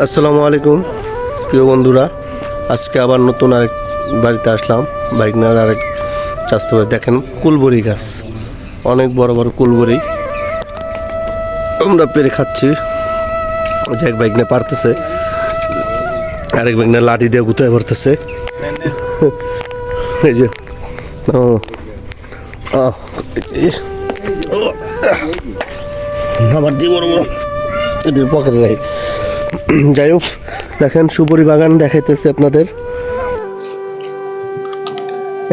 আসসালামু আলাইকুম প্রিয় বন্ধুরা, আজকে আবার নতুন আরেক বাড়িতে আসলাম। বাইকনার আরেক চাষতে বাড়ি দেখেন, কুলবরি গাছ, অনেক বড় বড় কুলবরি আমরা পেরে খাচ্ছি। যে এক বাইকনা পারতেছে, আরেক বাইকনা লাঠি দিয়ে গুতায় পড়তেছে। এই যে আমার দিয়ে বড় বড় এদের পকেটে রাখি। যাই হোক, দেখেন সুপুরি বাগান দেখাইতেছে আপনাদের।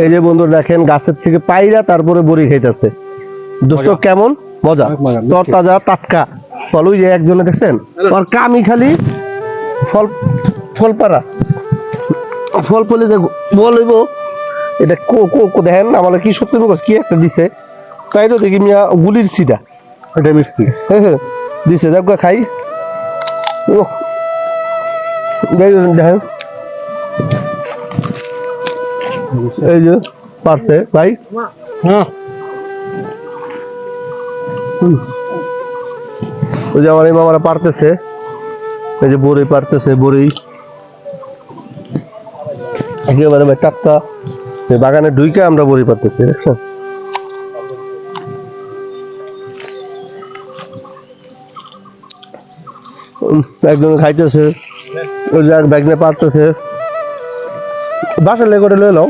এই যে বন্ধু দেখেন, গাছের থেকে পাইরা তারপরে বড়ি খাইতেছে। দোস্ত কেমন মজা, তরতাজা টাটকা ফল। ওই যে একজনে দেখছেন, আর কামি খালি ফল ফল পারা ফল পলে যে বলবো এটা দেখেন আমার কি সত্যি কি একটা দিছে। তাইতো দেখি মিয়া গুলির সিটা, এটা মিষ্টি। হ্যাঁ দিছে, যাক খাই। দেখেন এই যে পারছে ভাই। হ্যাঁ ওই যে আমার এই মামারা পারতেছে, এই যে বড়ি পারতেছে, বড়ি একেবারে টাটকা বাগানে ঢুইকে আমরা বড়ি পারতেছি। দেখছেন একজন খাইতেছে, ওই যে ব্যাগনে পারতেছে। বাসার লেগে লয়ে নাও,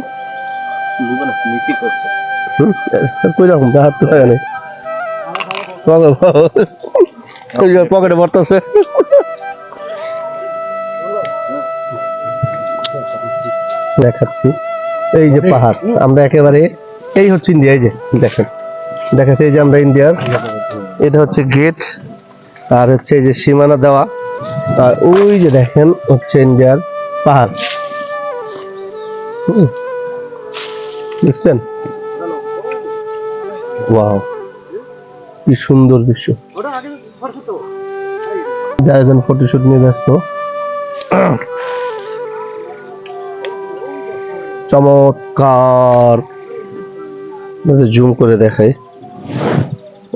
কই রকম হাত তো লাগে পকেটে ভরতেছে। দেখাচ্ছি এই যে পাহাড়, আমরা একেবারে এই হচ্ছে ইন্ডিয়া। এই যে দেখেন দেখাচ্ছে, এই যে আমরা ইন্ডিয়ার, এটা হচ্ছে গেট, আর হচ্ছে এই যে সীমানা দেওয়া, আর ওই যে দেখেন হচ্ছে ইন্ডিয়ার পাহাড়। দেখছেন, ওয়াও কি সুন্দর দৃশ্য। যারা ফটোশুট নিয়ে ব্যস্ত, চমৎকার। জুম করে দেখাই,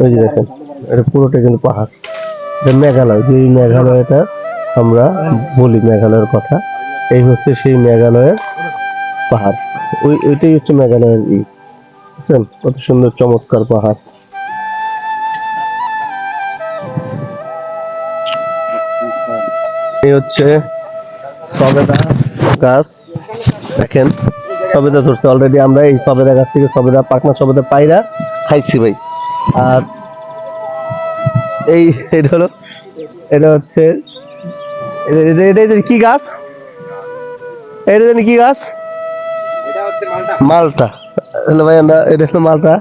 ওই যে দেখেন এটা পুরোটা কিন্তু পাহাড়। মেঘালয়, যে মেঘালয়টা আমরা বলি মেঘালয়ের কথা, এই হচ্ছে সেই মেঘালয়ের পাহাড়। ওইটাই হচ্ছে মেঘালয়ের বুঝছেন, কত সুন্দর চমৎকার পাহাড়। এই হচ্ছে সবেদা গাছ, দেখেন সবেদা ধরছে অলরেডি। আমরা এই সবেদা গাছ থেকে সবেদা, পাকনা সবেদা পাইরা খাইছি ভাই। আর এই এটা হলো, এটা হচ্ছে কি গাছ, এটা জানি কি গাছ, মালটা হলো ভাই। আমরা এটা হলো মালটা,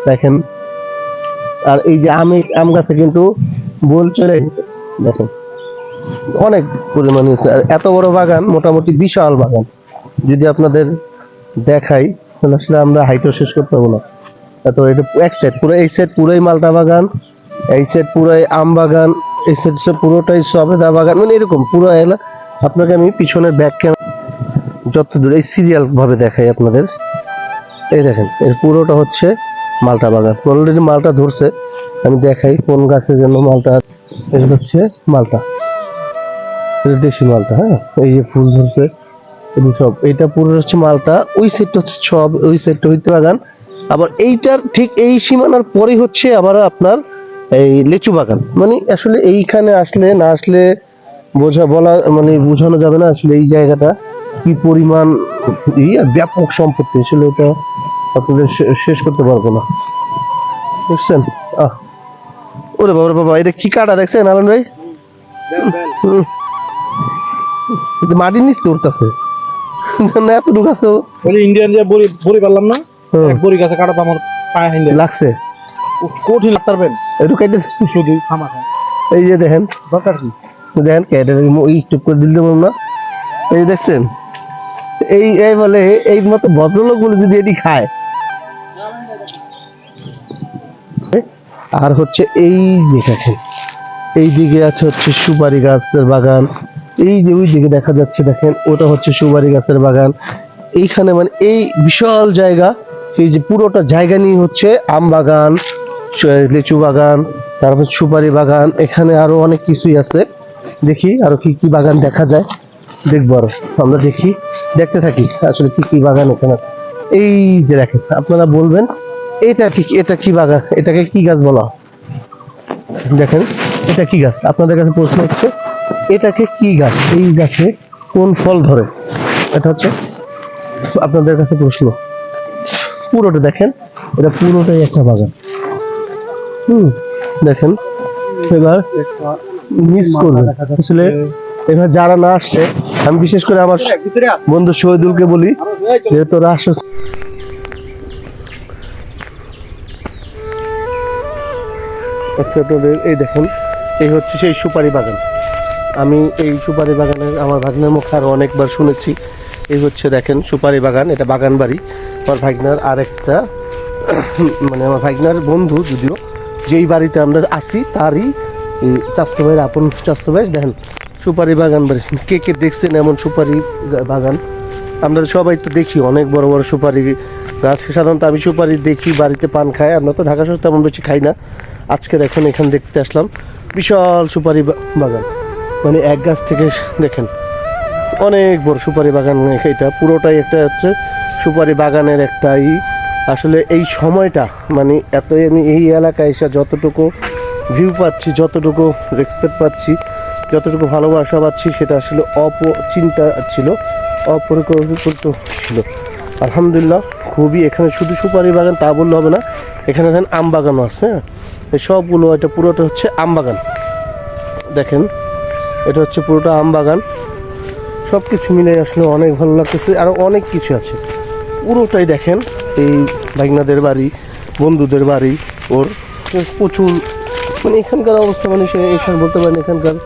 দেখেন। আর এই যে আম গাছে কিন্তু বোল চলে দেখেন, অনেক পরিমাণে এত বড় বাগান, মোটামুটি বিশাল বাগান। যদি আপনাদের দেখাই তাহলে আসলে আমরা হাইটও শেষ করতে পারবো না। এত এটা এক সাইড পুরো, এই সাইড পুরোই মালটা বাগান, এই সাইড পুরোই আম বাগান, এই সাইড পুরোটাই সবেদা বাগান, মানে এরকম পুরো এলা। আপনাকে আমি পিছনের ব্যাক ক্যামেরা যত দূর এই সিরিয়াল ভাবে দেখাই আপনাদের। এই দেখেন এর পুরোটা হচ্ছে মালটা বাগান। অলরেডি মালটা ধরছে, আমি দেখাই কোন গাছের জন্য মালটা। এটা হচ্ছে মালটা, এটা দেশি মালটা। হ্যাঁ এই যে ফুল ধরছে সব, এটা পুরো হচ্ছে মালটা। ওই সাইডটা হচ্ছে সব, ওই সাইডটা হইতে বাগান। আবার এইটার ঠিক এই সীমানার পরে হচ্ছে আবার আপনার এই লিচু বাগান। মানে আসলে এইখানে আসলে না আসলে বলা মানে বোঝানো যাবে না আসলে এই জায়গাটা কি পরিমাণ ব্যাপক সম্পত্তি। আসলে এটা আপনাদের শেষ করতে পারবো না। দেখছেন ওরে বাবা, বাবা এটা কি কাটা দেখছেন আলম ভাই, মাটির নিচ উঠতেছে না এতটুকু আছে। ইন্ডিয়ান যে বড়ি পারলাম না, বড়ি গাছে কাটাতে আমার পায়ে হাইলে লাগছে, কঠিন লাগতে পারবেন। একটু কেটে শুধু খামা এই যে দেখেন, দরকার কি দেখেন কেটে চুপ করে দিতে পারবো না। এই দেখছেন, এই বলে এই মতো ভদ্রলোক গুলো যদি এটি খায়। আর হচ্ছে এই যে দেখেন, এই দিকে আছে হচ্ছে সুপারি গাছের বাগান। এই যে ওই দিকে দেখা যাচ্ছে দেখেন, ওটা হচ্ছে সুপারি গাছের বাগান। এইখানে মানে এই বিশাল জায়গা, সেই যে পুরোটা জায়গা নিয়ে হচ্ছে আম বাগান, লিচু বাগান, তারপর সুপারি বাগান, এখানে আরো অনেক কিছুই আছে। দেখি আরো কি কি বাগান দেখা যায়, দেখবো আরো। আমরা দেখি, দেখতে থাকি আসলে কি কি বাগান এখানে। এই যে দেখেন, আপনারা বলবেন এটা কি বাগান, এটাকে কি গাছ বলা হয়? দেখেন, এটা কি গাছ? আপনাদের কাছে প্রশ্ন হচ্ছে, এটাকে কি গাছ? এই গাছে কোন ফল ধরে? এটা হচ্ছে আপনাদের কাছে প্রশ্ন। পুরোটা দেখেন, এটা পুরোটাই একটা বাগান। দেখেন, এবার মিস করবেন আসলে। এবার যারা না আসছে, আমি বিশেষ করে আমার বন্ধু শহীদুলকে বলি, যেহেতু ওরা আসছে। এই দেখেন, এই হচ্ছে সেই সুপারি বাগান। আমি এই সুপারি বাগানের আমার ভাগ্নের মুখে আরো অনেকবার শুনেছি। এই হচ্ছে দেখেন সুপারি বাগান, এটা বাগান বাড়ি। আমার ভাগ্নার আরেকটা মানে আমার ভাগ্নার বন্ধু, যদিও যেই বাড়িতে আমরা আসি তারই চাস্তো ভাইয়ের আপন চাস্তো ভাই। দেখেন সুপারি বাগান বাড়ি, কে কে দেখছেন এমন সুপারি বাগান? আমরা সবাই তো দেখি অনেক বড় বড় সুপারি গাছ। সাধারণত আমি সুপারি দেখি বাড়িতে, পান খাই। আমরা তো ঢাকা শহর তেমন বেশি খাই না। আজকে দেখেন এখানে দেখতে আসলাম বিশাল সুপারি বাগান, মানে এক গাছ থেকে দেখেন অনেক বড় সুপারি বাগান। এটা পুরোটাই একটা হচ্ছে সুপারি বাগানের একটাই। আসলে এই সময়টা মানে এতই আমি এই এলাকায় এসে যতটুকু ভিউ পাচ্ছি, যতটুকু রেসপেক্ট পাচ্ছি, যতটুকু ভালোবাসা পাচ্ছি, সেটা আসলে চিন্তা ছিল, অপরিকল্পিত ছিল। আলহামদুলিল্লাহ, খুবই। এখানে শুধু সুপারি বাগান তা বললে হবে না, এখানে দেখেন আম বাগানও আছে। হ্যাঁ, এই সবগুলো, এটা পুরোটা হচ্ছে আম বাগান। দেখেন, এটা হচ্ছে পুরোটা আম বাগান। সব কিছু মিলে আসলে অনেক ভালো লাগতেছে। আরও অনেক কিছু আছে পুরোটাই। দেখেন এই ভাগনাদের বাড়ি, বন্ধুদের বাড়ি, ওর প্রচুর মানে এখানকার অবস্থা, মানে সে এখানে বলতে পারেন এখানকার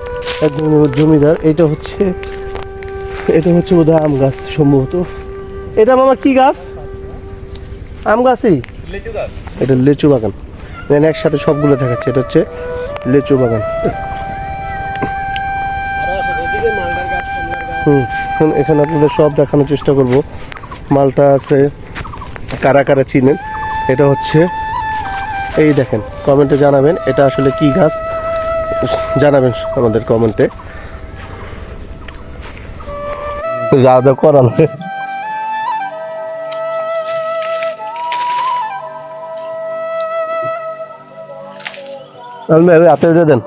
একজন জমিদার। এটা হচ্ছে বোধহয় আম গাছ সম্ভবত। এটা মামা কি গাছ? আম গাছই? এটা লেচু বাগান। মানে একসাথে সবগুলো দেখাচ্ছে। এটা হচ্ছে লেচু বাগান। এখানে আপনাদের সব দেখানোর চেষ্টা করব। মালটা আছে, কারা কারা চিনেন। এটা হচ্ছে, এই দেখেন, কমেন্টে জানাবেন এটা আসলে কি গাছ, জানাবেন আমাদের কমেন্টে। যা যা করানো হাতে দেন,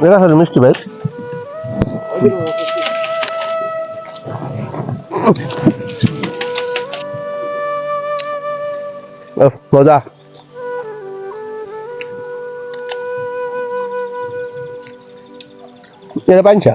এরা হলো মিষ্টি ভাই। মজা। এটা পাঞ্চা।